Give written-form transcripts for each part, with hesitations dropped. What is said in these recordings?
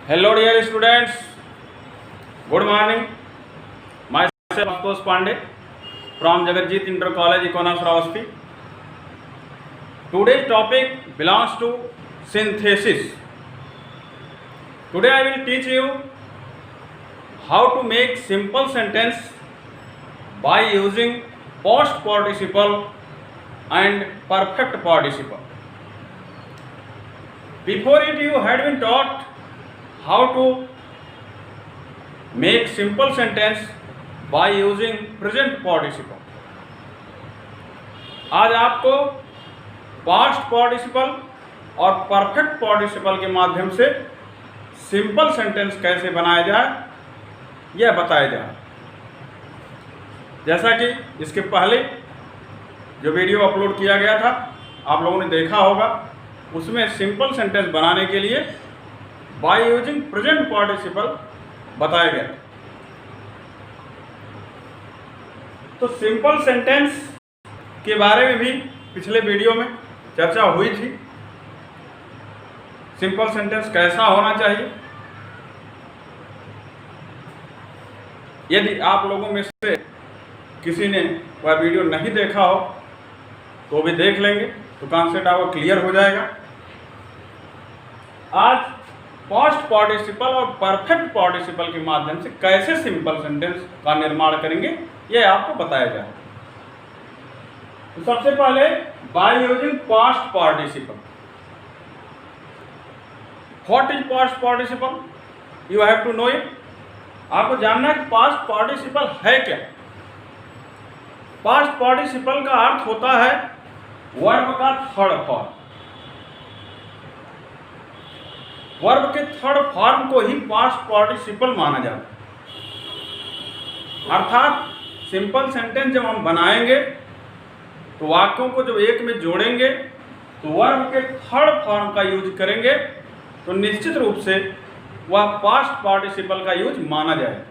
Hello dear students, good morning. Myself Santosh Pandey from Jagatjit Inter College Economics Ravasti. Today's topic belongs to synthesis. Today I will teach you how to make simple sentence by using past participle and perfect participle. Before it you had been taught how to make simple sentence by using present participle. आज आपको past participle और perfect participle के माध्यम से simple sentence कैसे बनाया जाए यह बताया जाए। जैसा कि इसके पहले जो वीडियो अपलोड किया गया था आप लोगों ने देखा होगा, उसमें सिंपल सेंटेंस बनाने के लिए बाय यूजिंग प्रेजेंट पार्टिसिपल बताया गया। तो सिंपल सेंटेंस के बारे में भी पिछले वीडियो में चर्चा हुई थी। सिंपल सेंटेंस कैसा होना चाहिए, यदि आप लोगों में से किसी ने वह वीडियो नहीं देखा हो तो भी देख लेंगे तो कॉन्सेप्ट आपको क्लियर हो जाएगा। आज पास्ट पार्टिसिपल और परफेक्ट पार्टिसिपल के माध्यम से कैसे सिंपल सेंटेंस का निर्माण करेंगे यह आपको बताया जाए। तो सबसे पहले by using past participle. What is past participle, you have to know it. आपको जानना है कि पास्ट पार्टिसिपल है क्या। पास्ट पार्टिसिपल का अर्थ होता है वर्ब का थर्ड फॉर्म। वर्ब के थर्ड फॉर्म को ही पास्ट पार्टिसिपल माना जाता है। अर्थात सिंपल सेंटेंस जब हम बनाएंगे तो वाक्यों को जब एक में जोड़ेंगे तो वर्ब के थर्ड फॉर्म का यूज करेंगे तो निश्चित रूप से वह पास्ट पार्टिसिपल का यूज माना जाएगा।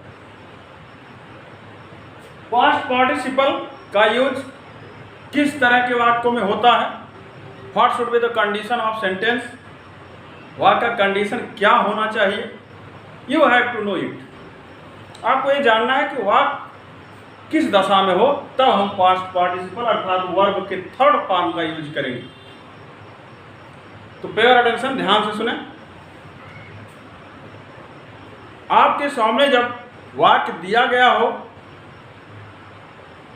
पास्ट पार्टिसिपल का यूज किस तरह के वाक्यों में होता है, what should be the condition of sentence, वाक्य का कंडीशन क्या होना चाहिए, you have to know it. आपको ये जानना है कि वाक्य किस दशा में हो तब हम पास्ट पार्टिसिपल अर्थात वर्ब के थर्ड फॉर्म का यूज करेंगे। तो पेयर अटेंशन, ध्यान से सुने। आपके सामने जब वाक्य दिया गया हो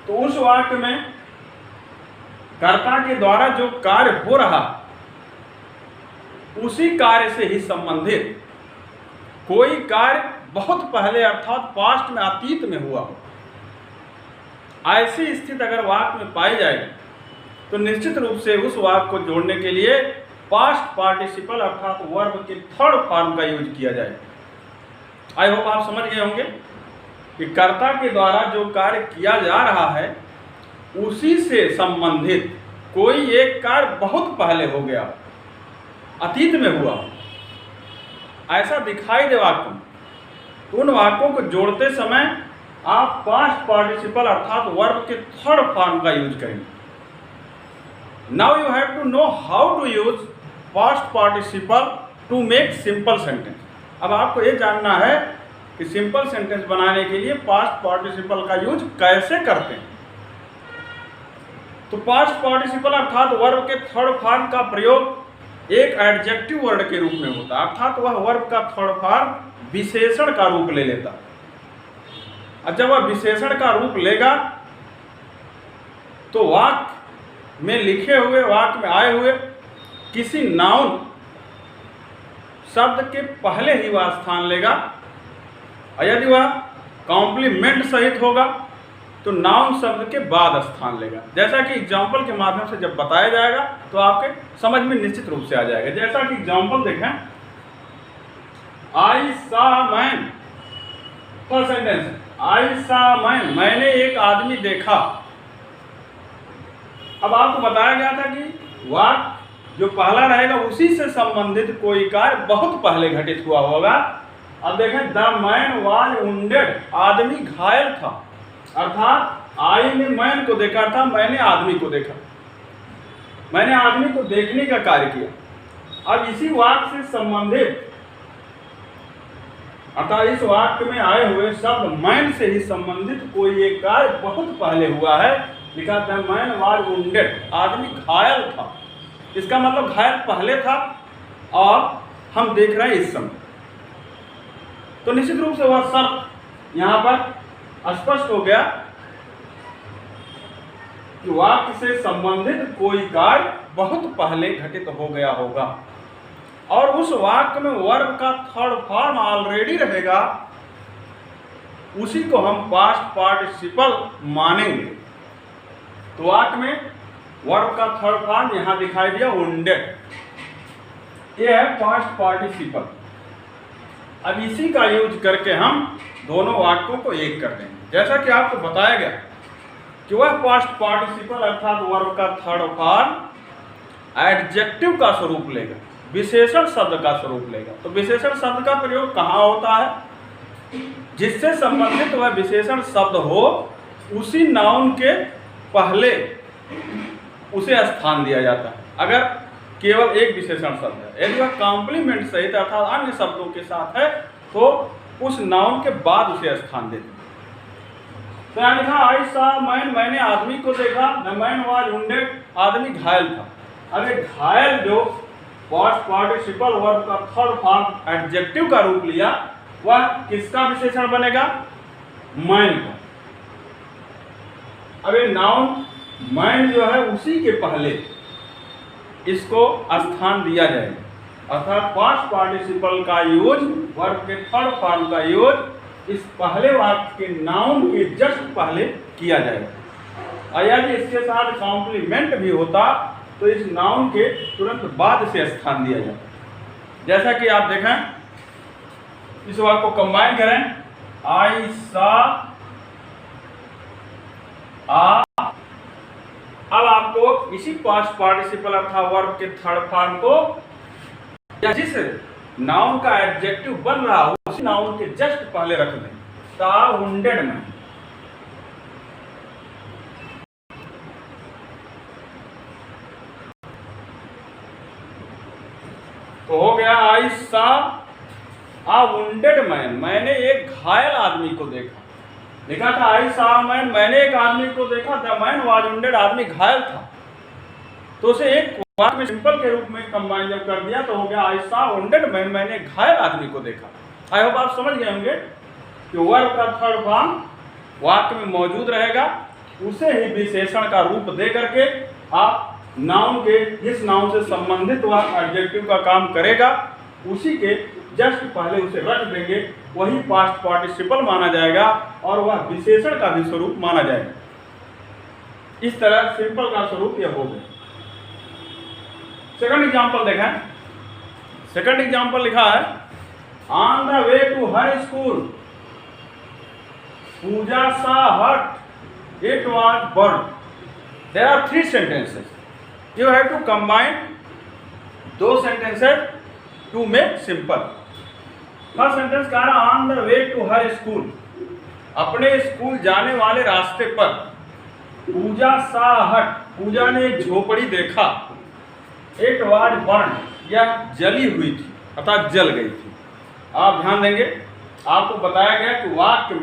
तो उस वाक्य में कर्ता के द्वारा जो कार्य हो रहा उसी कार्य से ही संबंधित कोई कार्य बहुत पहले अर्थात पास्ट में अतीत में हुआ हो, ऐसी स्थिति अगर वाक्य में पाई जाए तो निश्चित रूप से उस वाक्य को जोड़ने के लिए पास्ट पार्टिसिपल अर्थात वर्ब के थर्ड फॉर्म का यूज किया जाए। आई होप आप समझ गए होंगे कि कर्ता के द्वारा जो कार्य किया जा रहा है उसी से संबंधित कोई एक कार्य बहुत पहले हो गया, अतीत में हुआ, ऐसा दिखाई दे वाक्य में, तो उन वाक्यों को जोड़ते समय आप पास्ट पार्टिसिपल अर्थात वर्ब के थर्ड फॉर्म का यूज करेंगे। Now you have to know how to use past participle to make simple sentence. अब आपको ये जानना है कि सिंपल सेंटेंस बनाने के लिए पास्ट पार्टिसिपल का यूज कैसे करते हैं। तो पास्ट पार्टिसिपल अर्थात वर्ब के थर्ड फॉर्म का प्रयोग एक एडजेक्टिव वर्ड के रूप में होता है, अर्थात वह वर्ब का थर्ड फॉर्म विशेषण का रूप ले लेता है। और जब वह विशेषण का रूप लेगा तो वाक्य में लिखे हुए, वाक्य में आए हुए किसी नाउन शब्द के पहले ही वह स्थान लेगा, और यदि वह कॉम्प्लीमेंट सहित होगा तो नाउन शब्द के बाद स्थान लेगा। जैसा कि एग्जाम्पल के माध्यम से जब बताया जाएगा तो आपके समझ में निश्चित रूप से आ जाएगा। जैसा कि एग्जाम्पल देखें, आई सा मैन, फर्स्ट सेंटेंस आई सा मैन, मैंने एक आदमी देखा। अब आपको बताया गया था कि वाक्य जो पहला रहेगा उसी से संबंधित कोई कार्य बहुत पहले घटित हुआ होगा। अब देखें, द मैन वाज वुंडेड, आदमी घायल था, अर्थात आई ने मैन को देखा था, मैंने आदमी को देखा, मैंने आदमी को देखने का कार्य किया। अब इसी वाक्य से संबंधित अतः इस वाक्य में आए हुए शब्द मैन से ही संबंधित कोई एक कार्य बहुत पहले हुआ है। लिखा था मैन वाज वुंडेड, आदमी घायल था। इसका मतलब घायल पहले था और हम देख रहे हैं इस समय। तो निश्चित रूप से वह शर्त यहाँ पर स्पष्ट हो गया कि वाक्य से संबंधित कोई कार्य बहुत पहले घटित हो गया होगा और उस वाक्य में वर्ब का थर्ड फॉर्म ऑलरेडी रहेगा, उसी को हम पास्ट पार्टिसिपल मानेंगे। तो वाक्य में वर्ब का थर्ड फॉर्म यहां दिखाई दिया वुंडेड, यह है पास्ट पार्टिसिपल। अब इसी का यूज करके हम दोनों वाक्यों को एक कर देंगे। जैसा कि आपको बताया गया कि वह पास्ट पार्टिसिपल अर्थात वर्ब का थर्ड फॉर्म एडजेक्टिव का स्वरूप लेगा, विशेषण शब्द का स्वरूप लेगा। तो विशेषण शब्द का प्रयोग कहाँ होता है? जिससे संबंधित वह विशेषण शब्द हो उसी नाउन के पहले उसे स्थान दिया जाता है। अगर केवल एक विशेषण शब्द है, यदि वह कॉम्प्लीमेंट सहित अर्थात अन्य शब्दों के साथ है तो उस नाउन के बाद उसे स्थान देते हैं। तो यहाँ लिखा आई सा मैन, मैंने आदमी को देखा, द मैन वाज वुंडेड, आदमी घायल था। अब ये घायल जो पास्ट पार्टिसिपल वर्ब का थर्ड फॉर्म एडजेक्टिव का रूप लिया, वह किसका विशेषण बनेगा? मैन का। अब ये नाउन मैन जो है उसी के पहले इसको स्थान दिया जाएगा, अर्थात पास्ट पार्टिसिपल का यूज, वर्ब के थर्ड फॉर्म का यूज इस पहले वाक्य के नाउन के जस्ट पहले किया जाएगा। और यदि इसके साथ कॉम्प्लीमेंट भी होता तो इस नाउन के तुरंत बाद से स्थान दिया जाता। जैसा कि आप देखें, इस वाक्य को कंबाइन करें, आई सा आ। अब आपको इसी पास्ट पार्टिसिपल अर्थात वर्ब के थर्ड फॉर्म को या जिस नाउन का एडजेक्टिव बन रहा हो उसी नाउन के जस्ट पहले रख दें। द वुंडेड मैन, तो हो गया आई सा आ वुंडेड मैन, मैंने एक घायल आदमी को देखा। लिखा था आई सा मैन, मैंने एक आदमी को देखा, द मैन वाज वुंडेड, आदमी घायल था। तो उसे एक वाक्य में सिंपल के रूप में कंबाइन जब कर दिया तो हो गया आई सा वुंडेड मैन, मैंने घायल आदमी को देखा। आई होप आप समझ गए होंगे कि वर्ब का थर्ड फॉर्म वाक्य में मौजूद रहेगा, उसे ही विशेषण का रूप दे करके आप नाउन के जिस नाउन से संबंधित वह एडजेक्टिव का काम करेगा उसी के जस्ट पहले उसे रख देंगे, वही पास्ट पार्टिसिपल माना जाएगा और वह विशेषण का भी स्वरूप माना जाएगा। इस तरह सिंपल का स्वरूप यह हो गया। सेकंड एग्जांपल देखें। सेकंड एग्जांपल लिखा है on the way to her school Puja saw hut it was burn. There are 3 sentences. You have to combine दो sentences to make simple. First sentence कह रहा on the way to her school, अपने school जाने वाले रास्ते पर पूजा saw हट, पूजा ने एक झोपड़ी देखा, इट वाज बर्न, यह जली हुई थी अर्थात जल गई थी। आप ध्यान देंगे, आपको बताया गया कि वाक्य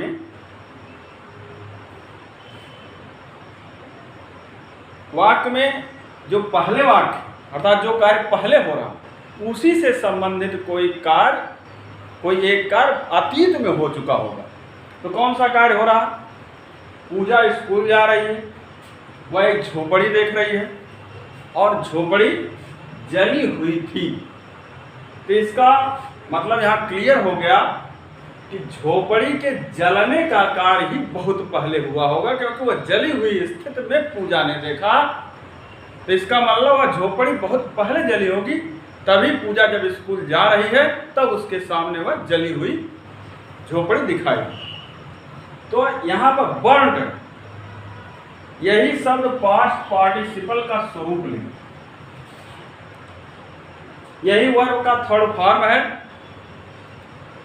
में जो पहले वाक्य अर्थात जो कार्य पहले हो रहा उसी से संबंधित कोई एक कार्य अतीत में हो चुका होगा। तो कौन सा कार्य हो रहा? पूजा स्कूल जा रही है, वह एक झोपड़ी देख रही है और झोपड़ी जली हुई थी। तो इसका मतलब यहाँ क्लियर हो गया कि झोपड़ी के जलने का कार्य ही बहुत पहले हुआ होगा, क्योंकि वह जली हुई स्थिति में पूजा ने देखा। तो इसका मतलब वह झोपड़ी बहुत पहले जली होगी, तभी पूजा जब स्कूल जा रही है तब उसके सामने वह जली हुई झोपड़ी दिखाई। तो यहाँ पर बर्न्ड, यही शब्द पास्ट पार्टिसिपल का स्वरूप लेंगे, यही वर्ब का थर्ड फॉर्म है,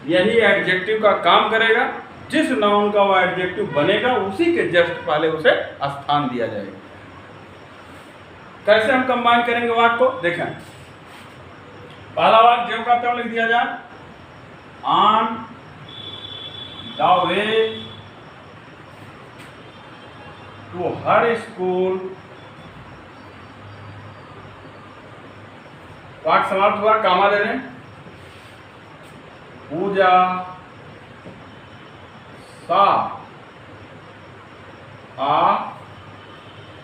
यही एडजेक्टिव का काम करेगा। जिस नाउन का वह एडजेक्टिव बनेगा उसी के जस्ट पहले उसे स्थान दिया जाएगा। कैसे हम कंबाइन करेंगे वाक्य को देखें। पहला वाक्य ज्यों का त्यों लिख दिया जाए, on the way to her school. वाक्य समाप्त हुआ, कामा दे रहे हैं। पूजा सा आ।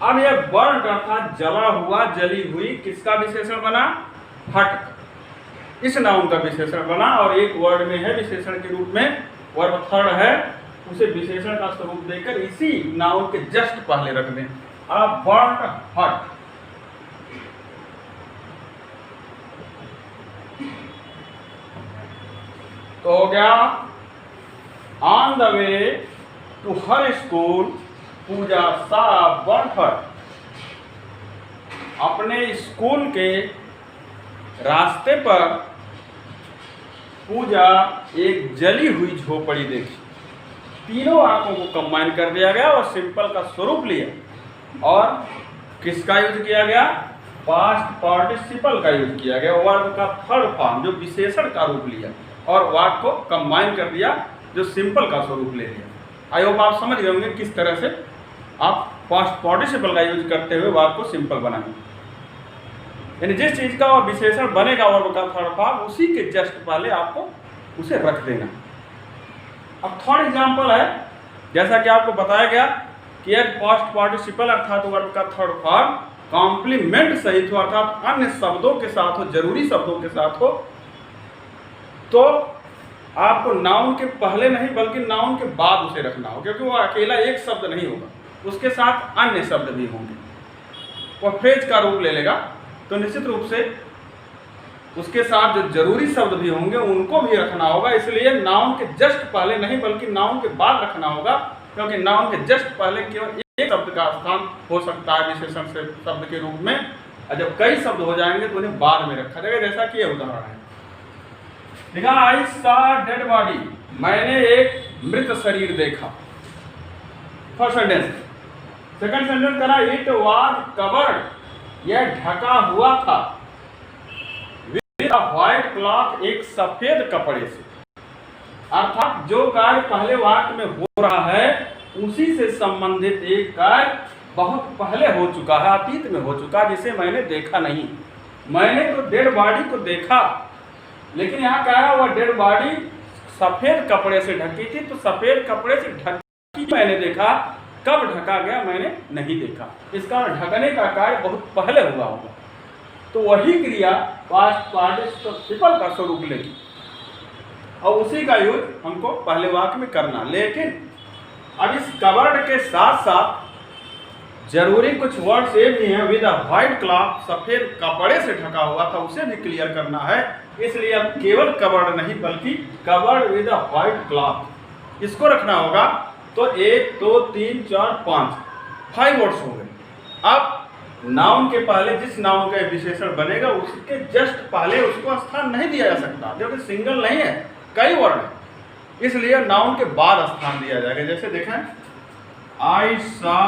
अब यह बर्न अर्थात जला हुआ, जली हुई, किसका विशेषण बना? हट। इस नाउन का विशेषण बना और एक वर्ड में है विशेषण के रूप में, वर्ब थर्ड है, उसे विशेषण का स्वरूप देकर इसी नाउन के जस्ट पहले रख दें। अब बर्न हट। तो हो गया on the way to her school Puja saw burn हट। अपने स्कूल के रास्ते पर पूजा एक जली हुई झोपड़ी देखी। तीनों वाक्यों को कंबाइन कर दिया गया और सिंपल का स्वरूप लिया और किसका यूज किया गया? पास्ट पार्टिसिपल का यूज किया गया। वर्ब का थर्ड फॉर्म जो विशेषण का रूप लिया और वाक्य को कंबाइन कर दिया जो सिंपल का स्वरूप ले लिया। आई होप आप समझ गए होंगे किस तरह से आप पास्ट पार्टिसिपल का यूज करते हुए वाक्य को सिंपल बनाएंगे। यानी जिस चीज का विशेषण बनेगा वर्ब का थर्ड फॉर्म, उसी के जस्ट पहले आपको उसे रख देना। अब थर्ड एग्जांपल है, जैसा कि आपको बताया गया कि यदि पास्ट पार्टिसिपल अर्थात वर्ब का थर्ड फॉर्म कॉम्प्लीमेंट सहित हो अर्थात अन्य शब्दों के साथ हो, जरूरी शब्दों के साथ हो, तो आपको नाउन के पहले नहीं बल्कि नाउन के बाद उसे रखना हो, क्योंकि वो अकेला एक शब्द नहीं होगा, उसके साथ अन्य शब्द भी होंगे, वह फ्रेज का रूप ले लेगा। तो निश्चित रूप से उसके साथ जो जरूरी शब्द भी होंगे उनको भी रखना होगा। इसलिए नाउन के जस्ट पहले नहीं बल्कि नाउन के बाद रखना होगा, क्योंकि नाउन के जस्ट पहले केवल एक शब्द का स्थान हो सकता है विशेषण से शब्द के रूप में, और जब कई शब्द हो जाएंगे तो उन्हें बाद में रखा जाएगा। जैसा कि यह उदाहरण है, देखा आई सा डेड बॉडी, मैंने एक मृत शरीर देखा। First sentence. सेकंड सेंटेंस करा इट वाज कवर्ड, यह ढका हुआ था, विद अ व्हाइट क्लॉथ, एक सफेद कपड़े से। अर्थात जो कार्य पहले वाक्य में हो रहा है उसी से संबंधित एक कार्य बहुत पहले हो चुका है, अतीत में हो चुका, जिसे मैंने देखा नहीं। मैंने तो डेड बॉडी को देखा, लेकिन यहाँ क्या है, वह डेड बॉडी सफेद कपड़े से ढकी थी, तो सफेद कपड़े से ढकी मैंने देखा, कब ढका गया मैंने नहीं देखा। इसका ढकने का कार्य बहुत पहले हुआ होगा, तो वही क्रिया पास्ट पार्टिसिपल का स्वरूप लेगी और उसी का यूज हमको पहले वाक्य में करना। लेकिन अब इस कवर्ड के साथ साथ जरूरी कुछ वर्ड्स ये भी हैं, विद अ व्हाइट क्लॉथ, सफेद कपड़े से ढका हुआ था, उसे भी क्लियर करना है। इसलिए अब केवल कवर्ड नहीं बल्कि covered with a white cloth, इसको रखना होगा। तो 1 2 3 4 5 वर्ड्स हो गए। अब नाउन के पहले जिस नाउन का विशेषण बनेगा उसके जस्ट पहले उसको स्थान नहीं दिया जा सकता, क्योंकि सिंगल नहीं है, कई वर्ड है, इसलिए नाउन के बाद स्थान दिया जाएगा। जैसे देखें, आई सा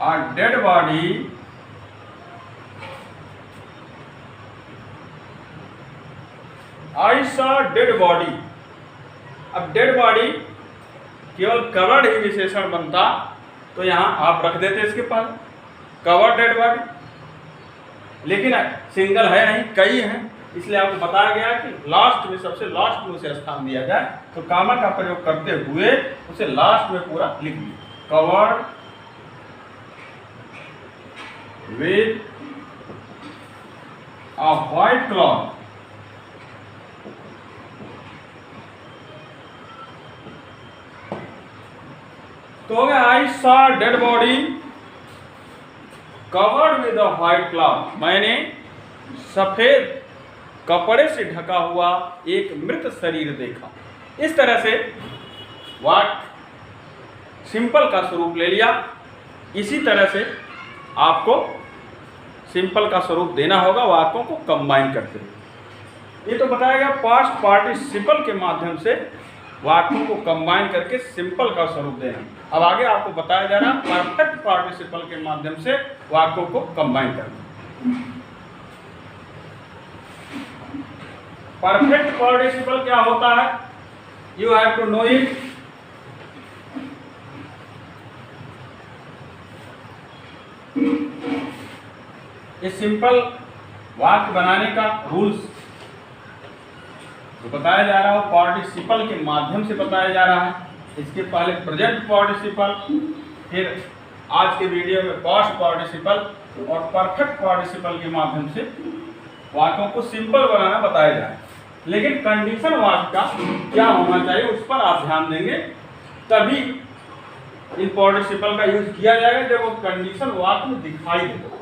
अ डेड बॉडी, आई सा डेड बॉडी। अब डेड बॉडी केवल कवर्ड ही विशेषण बनता तो यहाँ आप रख देते इसके पास कवर्ड डेड बॉडी, लेकिन सिंगल है नहीं, कई हैं, इसलिए आपको बताया गया कि लास्ट में, सबसे लास्ट में उसे स्थान दिया जाए। तो कामा का प्रयोग करते हुए उसे लास्ट में पूरा लिख दिया, covered with a white cloth. तो हो गया आई सा dead body covered with a white cloth, मैंने सफेद कपड़े से ढका हुआ एक मृत शरीर देखा। इस तरह से वाक्य सिंपल का स्वरूप ले लिया। इसी तरह से आपको सिंपल का स्वरूप देना होगा वाक्यों को कंबाइन करते हुए। ये तो बताया गया पास्ट पार्टिसिपल के माध्यम से वाक्यों को कंबाइन करके सिंपल का स्वरूप देना। अब आगे आपको बताया जा रहा है परफेक्ट पार्टिसिपल के माध्यम से वाक्यों को कंबाइन करना। परफेक्ट पार्टिसिपल क्या होता है? You have to know it. ये सिंपल वाक्य बनाने का रूल्स जो बताया जा रहा है वो पार्टिसिपल के माध्यम से बताया जा रहा है। इसके पहले प्रेजेंट पार्टिसिपल, फिर आज के वीडियो में पास्ट पार्टिसिपल और परफेक्ट पार्टिसिपल के माध्यम से वाक्यों को सिंपल बनाना बताया जा रहा है। लेकिन कंडीशन वाक्य का क्या होना चाहिए उस पर आप ध्यान देंगे, तभी इन पार्टिसिपल का यूज किया जाएगा जब वो कंडीशन वाक्य में दिखाई दे।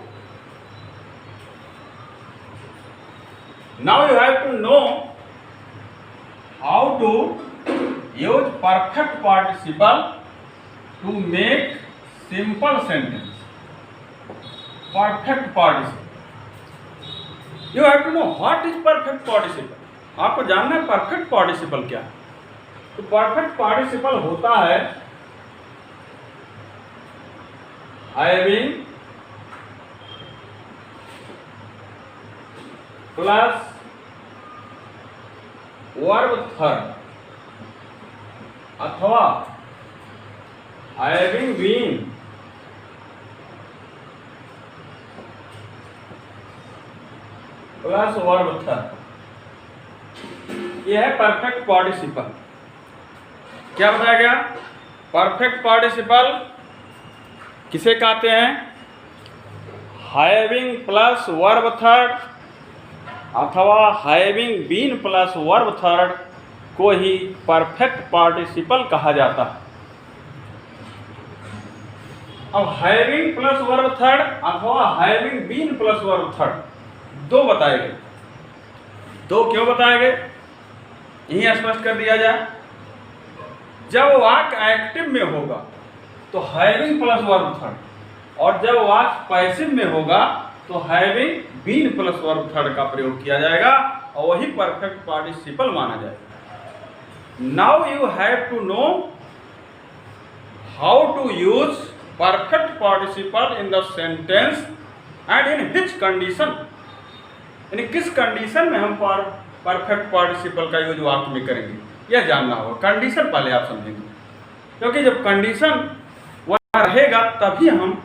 Now you have to know how to use perfect participle to make simple sentence. Perfect participle, you have to know what is perfect participle. आपको जानना है परफेक्ट पार्टिसिपल क्या है। तो परफेक्ट पार्टिसिपल होता है हैविंग प्लस वर्ब थर्ड अथवा having been plus verb third. यह है परफेक्ट पार्टिसिपल। क्या बताया गया? परफेक्ट पार्टिसिपल किसे कहते हैं? हैविंग प्लस वर्ब थर्ड अथवा having been plus verb third को ही परफेक्ट पार्टिसिपल कहा जाता है। अब हैविंग प्लस वर्ब थर्ड अथवा having been plus verb third दो बताए गए। दो क्यों बताए गए यही स्पष्ट कर दिया जाए। जब वाक्य एक्टिव में होगा तो हैविंग प्लस वर्ब थर्ड, और जब वाक्य पैसिव में होगा तो having been plus verb third का प्रयोग किया जाएगा और वही परफेक्ट पार्टिसिपल माना जाएगा। Now you have to know how to use perfect participle in the sentence and in which condition. यानी किस कंडीशन में हम परफेक्ट पार्टिसिपल का यूज वाक्य में करेंगे यह जानना होगा। कंडीशन पहले आप समझेंगे, क्योंकि जब कंडीशन वह रहेगा तभी हम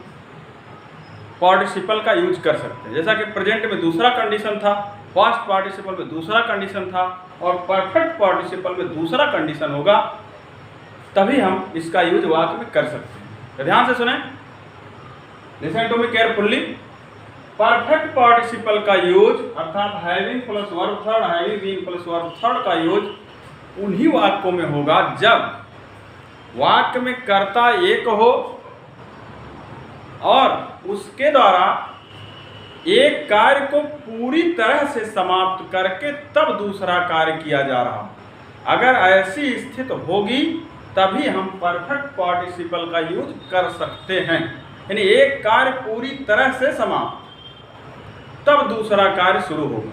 पार्टिसिपल का यूज कर सकते हैं। जैसा कि प्रेजेंट में दूसरा कंडीशन था, पास्ट पार्टिसिपल में दूसरा कंडीशन था और परफेक्ट पार्टिसिपल में दूसरा कंडीशन होगा, तभी हम इसका यूज वाक्य में कर सकते हैं। तो ध्यान से सुने, listen to me carefully. Perfect participle का यूज अर्थात having plus verb third, having been plus verb third का यूज उन्हीं वाक्यों में होगा जब वाक्य में कर्ता एक हो और उसके द्वारा एक कार्य को पूरी तरह से समाप्त करके तब दूसरा कार्य किया जा रहा हो। अगर ऐसी स्थिति होगी तभी हम परफेक्ट पार्टिसिपल का यूज कर सकते हैं। यानी एक कार्य पूरी तरह से समाप्त तब दूसरा कार्य शुरू होगा,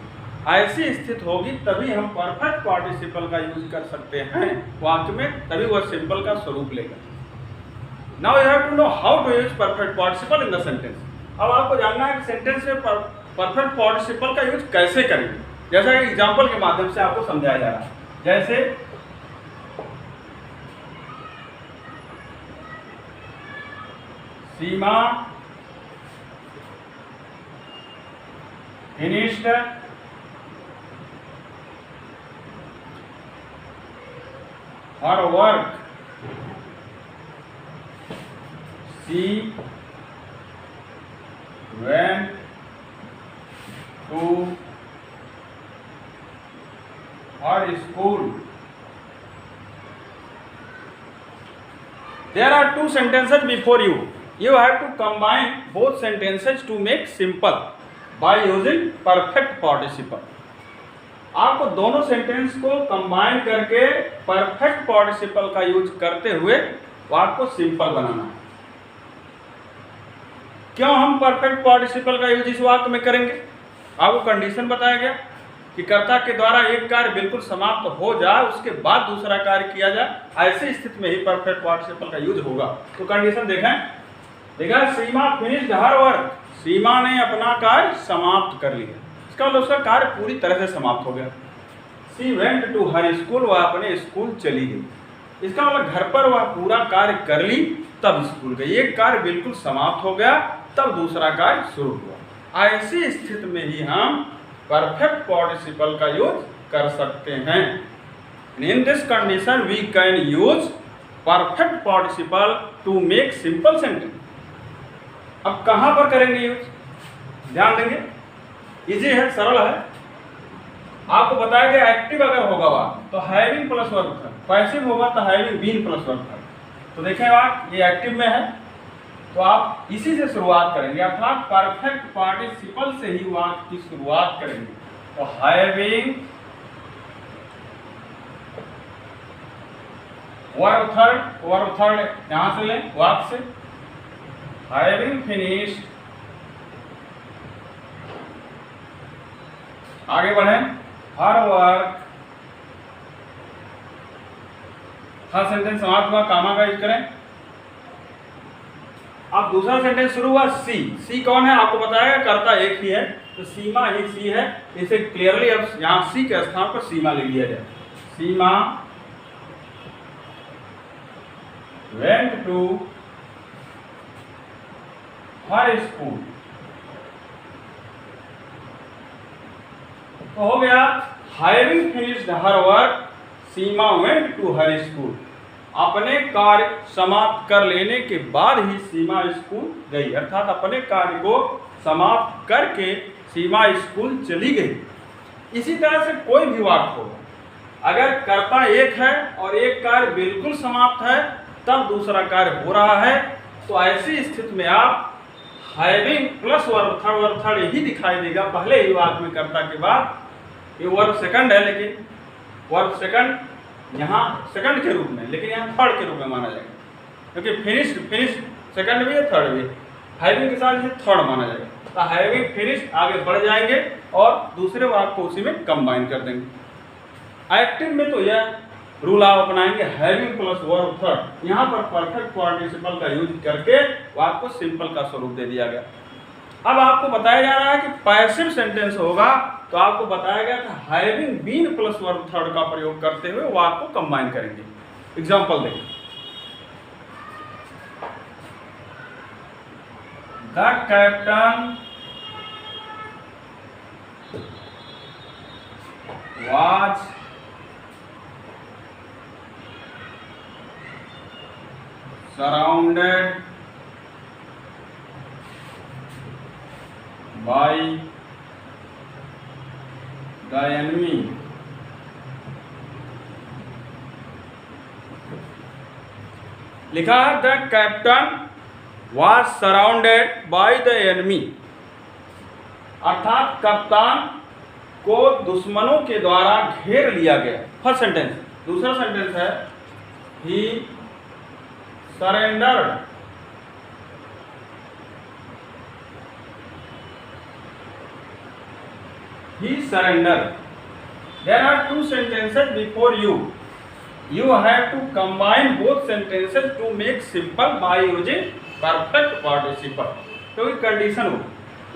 ऐसी स्थिति होगी तभी हम परफेक्ट पार्टिसिपल का यूज कर सकते हैं वाक्य में, तभी वह सिंपल का स्वरूप लेगा। Now you have to know how to use perfect participle in the sentence. अब आपको जानना है कि सेंटेंस में परफेक्ट पार्टिसिपल का यूज कैसे करेंगे, जैसा कि एग्जांपल के माध्यम से आपको समझाया जा रहा है। जैसे सीमा finished her work. She went to her school. There are two sentences before you. You have to combine both sentences to make simple by using perfect participle. आपको दोनों सेंटेंस को कंबाइन करके परफेक्ट पार्टिसिपल का use करते हुए वाक्य को simple बनाना है। क्यों हम परफेक्ट पार्टिसिपल का यूज इस वाक्य में करेंगे? आपको कंडीशन बताया गया कि कर्ता के द्वारा एक कार्य बिल्कुल समाप्त हो जाए उसके बाद दूसरा कार्य किया जाए, ऐसी स्थिति में ही परफेक्ट पार्टिसिपल का यूज होगा। तो कंडीशन देखा सीमा फिनिश्ड हर वर्क, सीमा ने अपना कार्य समाप्त कर लिया। इसका मतलब उसका कार्य पूरी तरह से समाप्त हो गया। She went to her school, वह अपने स्कूल चली गई। इसका मतलब घर पर वह पूरा कार्य कर ली तब स्कूल गई। एक कार्य बिल्कुल समाप्त हो गया तब दूसरा कार्य शुरू हुआ। ऐसी स्थिति में ही हम परफेक्ट पार्टिसिपल का यूज कर सकते हैं। In this condition we can use perfect participle to make simple sentence. अब कहां पर करेंगे यूज, ध्यान देंगे, इजी है, सरल है। आपको बताया गया एक्टिव अगर होगा वह तो हैविंग प्लस वर्ब था, पैसिव होगा तो हैविंग बीन प्लस वर्ब था। तो देखें आप ये एक्टिव में है तो आप इसी से शुरुआत करेंगे, अर्थात परफेक्ट पार्टिसिपल से ही वाक्य की शुरुआत करेंगे। तो हैविंग वर्ब थर्ड यहां से लें वाक्य से, हैविंग फिनिश्ड, आगे बढ़ें, हर वर्क, हर सेंटेंस समाप्त हुआ, कामा का यूज करें। अब दूसरा सेंटेंस शुरू हुआ सी। सी कौन है आपको बताया, कर्ता एक ही है तो सीमा ही सी है। इसे क्लियरली अब यहां सी के स्थान पर सीमा ले लिया जाए। Seema went to her school, तो हो गया having finished her work Seema went to her school. अपने कार्य समाप्त कर लेने के बाद ही सीमा स्कूल गई, अर्थात अपने कार्य को समाप्त करके सीमा स्कूल चली गई। इसी तरह से कोई भी वाक्य हो, अगर कर्ता एक है और एक कार्य बिल्कुल समाप्त है तब दूसरा कार्य हो रहा है, तो ऐसी स्थिति में आप हैविंग प्लस वर्ब थर्ड ही दिखाई देगा पहले ही वाक्य में कर्ता के बाद। ये वर्ब सेकंड है, लेकिन वर्ब सेकंड यहाँ सेकंड के रूप में, लेकिन यहाँ थर्ड के रूप में माना जाएगा, क्योंकि फिनिश्ड सेकंड भी है थर्ड भी है, हैविंग के साथ इसे थर्ड माना जाएगा। तो हैविंग फिनिश्ड आगे बढ़ जाएंगे और दूसरे वाक्य को उसी में कंबाइन कर देंगे। एक्टिव में तो यह रूल आप अपनाएंगे, हैविंग प्लस वर्ब थर्ड। यहाँ पर परफेक्ट पार्टिसिपल का यूज करके वाक्य को सिंपल का स्वरूप दे दिया गया। अब आपको बताया जा रहा है कि पैसिव सेंटेंस होगा, तो आपको बताया गया था having been plus verb third का प्रयोग करते हुए वाक्य को कंबाइन करेंगे। एग्जांपल देखिए, the captain was surrounded by the enemy। लिखा है the captain was surrounded by the enemy, अर्थात कप्तान को दुश्मनों के द्वारा घेर लिया गया। First sentence. दूसरा सेंटेंस है he surrendered he surrendered। There are two sentences before you. You have to combine both sentences to make simple by using perfect participle। क्योंकि कंडीशन हो,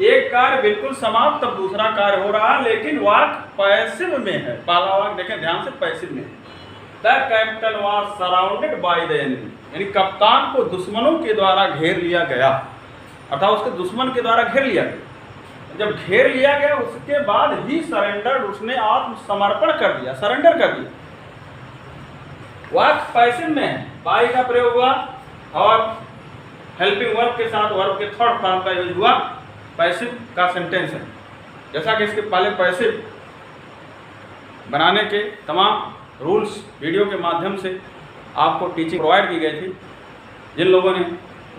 एक कार्य बिल्कुल समाप्त तब दूसरा कार्य हो रहा है, लेकिन वाक्य पैसिव में है। पहला वाक्य देखें ध्यान से, पैसिव में। The captain was surrounded by the enemy, यानी कप्तान को दुश्मनों के द्वारा घेर लिया गया, अर्थात उसके दुश्मन के द्वारा घेर लिया गया। जब घेर लिया गया उसके बाद ही सरेंडर, उसने आत्मसमर्पण कर दिया, सरेंडर कर दिया। वाक्य पैसिव में है, बाय का प्रयोग हुआ और हेल्पिंग वर्ब के साथ वर्ब के थर्ड फॉर्म का यूज हुआ। पैसिव का सेंटेंस है, जैसा कि इसके पहले पैसिव बनाने के तमाम रूल्स वीडियो के माध्यम से आपको टीचिंग प्रोवाइड की गई थी। जिन लोगों ने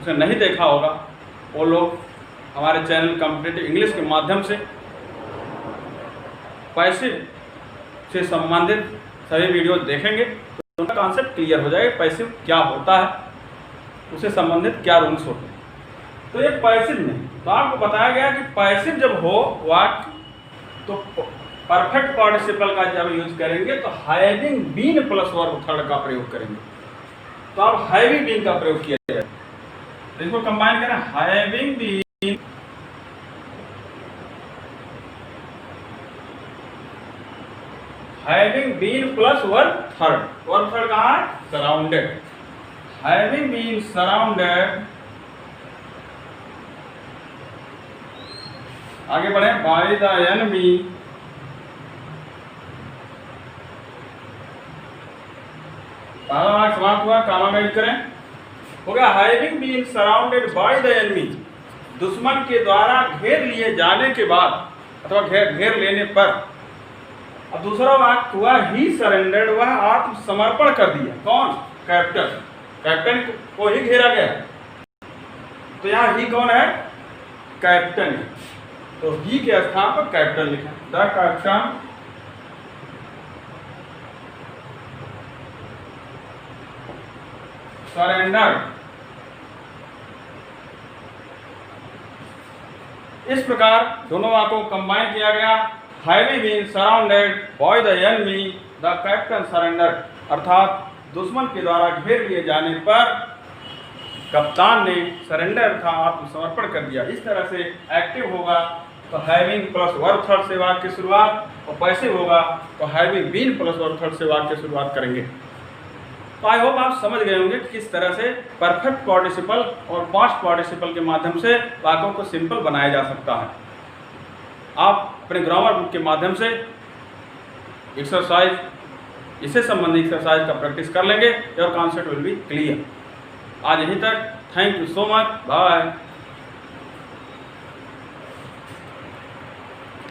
उसे नहीं देखा होगा वो लोग हमारे चैनल कॉम्पिटिटिव इंग्लिश के माध्यम से पैसिव से संबंधित सभी वीडियो देखेंगे तो उनका कॉन्सेप्ट क्लियर हो जाएगा, पैसिव क्या होता है, उससे संबंधित क्या रूल्स होते हैं। तो ये पैसिव नहीं, तो आपको बताया गया कि पैसिव जब हो वाक्य तो परफेक्ट पार्टिसिपल का जब यूज करेंगे तो having been plus verb third का प्रयोग करेंगे। तो अब हैविंग बीन का प्रयोग किया जाए, तो इसको कंबाइन करें, having been having been plus verb third, verb third कहाँ है? सराउंडेड। हैविंग बीन सराउंडेड, आगे बढ़े, बाय द एनिमी, पहला वाक्य समाप्त हुआ, कामा में यूज करें, हो गया having been surrounded by the enemy, दुश्मन के द्वारा घेर लिए जाने के बाद अथवा घेर लेने पर। अब दूसरा वाक्य हुआ ही सरेंडर्ड, वह आत्मसमर्पण कर दिया। कौन? कैप्टन, कैप्टन को ही घेरा गया, तो यहाँ ही कौन है? कैप्टन है, तो ही के स्थान पर कैप्टन लिखा, द कैप्टन सरेंडर। इस प्रकार दोनों वाक्यों को कंबाइन किया गया। Having been surrounded by the enemy the captain surrender, अर्थात दुश्मन के द्वारा घेर लिए जाने पर कप्तान ने सरेंडर अर्थात आत्मसमर्पण कर दिया। इस तरह से एक्टिव होगा तो हैविंग प्लस वर्ब थर्ड से वाक्य की शुरुआत, और पैसिव होगा तो having been plus verb third से वाक्य की शुरुआत करेंगे। तो आई होप आप समझ गए होंगे कि किस तरह से परफेक्ट पार्टिसिपल और पास्ट पार्टिसिपल के माध्यम से वाक्यों को सिंपल बनाया जा सकता है। आप अपने ग्रामर बुक के माध्यम से एक्सरसाइज, इससे संबंधित एक्सरसाइज का प्रैक्टिस कर लेंगे, your concept will be clear. आज यहीं तक, thank you so much, bye.